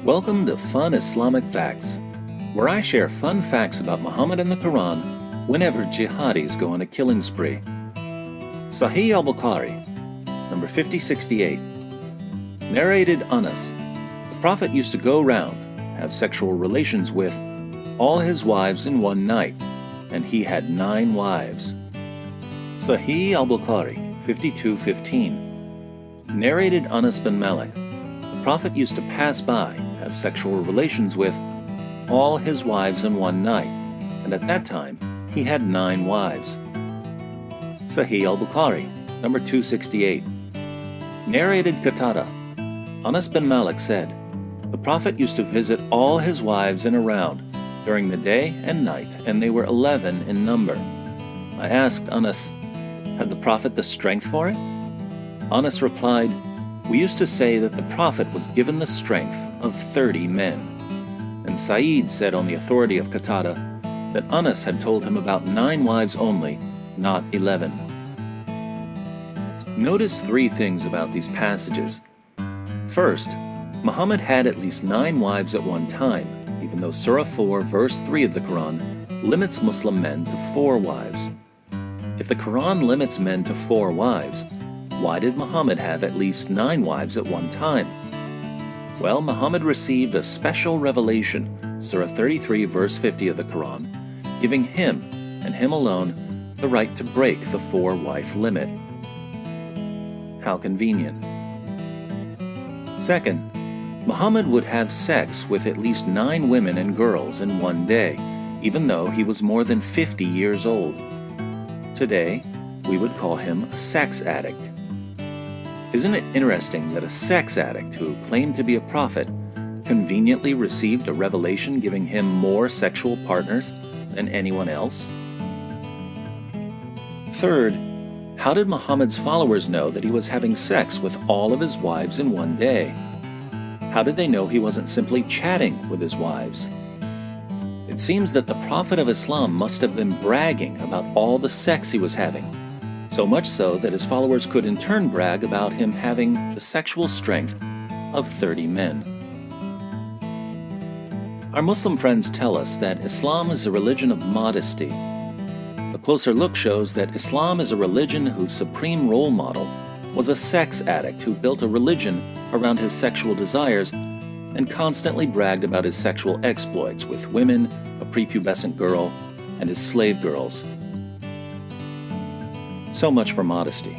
Welcome to Fun Islamic Facts, where I share fun facts about Muhammad and the Qur'an whenever jihadis go on a killing spree. Sahih al-Bukhari, number 5068. Narrated Anas. The Prophet used to go round, have sexual relations with all his wives in one night, and he had 9 wives. Sahih al-Bukhari, 5215. Narrated Anas bin Malik. The Prophet used to pass by, have sexual relations with all his wives in one night, and at that time he had 9 wives. Sahih al-Bukhari, number 268. Narrated Qatada. Anas bin Malik said, the Prophet used to visit all his wives in a round during the day and night, and they were 11 in number. I asked Anas, had the Prophet the strength for it? Anas replied, we used to say that the Prophet was given the strength of 30 men. And Sa'id said on the authority of Qatada that Anas had told him about 9 wives only, not 11. Notice 3 things about these passages. First, Muhammad had at least 9 wives at one time, even though Surah 4 verse 3 of the Qur'an limits Muslim men to 4 wives. If the Qur'an limits men to 4 wives, why did Muhammad have at least 9 wives at one time? Well, Muhammad received a special revelation, Surah 33 verse 50 of the Qur'an, giving him, and him alone, the right to break the 4-wife limit. How convenient. Second, Muhammad would have sex with at least 9 women and girls in one day, even though he was more than 50 years old. Today, we would call him a sex addict. Isn't it interesting that a sex addict who claimed to be a prophet conveniently received a revelation giving him more sexual partners than anyone else? Third, how did Muhammad's followers know that he was having sex with all of his wives in one day? How did they know he wasn't simply chatting with his wives? It seems that the Prophet of Islam must have been bragging about all the sex he was having, so much so that his followers could in turn brag about him having the sexual strength of 30 men. Our Muslim friends tell us that Islam is a religion of modesty. A closer look shows that Islam is a religion whose supreme role model was a sex addict who built a religion around his sexual desires and constantly bragged about his sexual exploits with women, a prepubescent girl, and his slave girls. So much for modesty.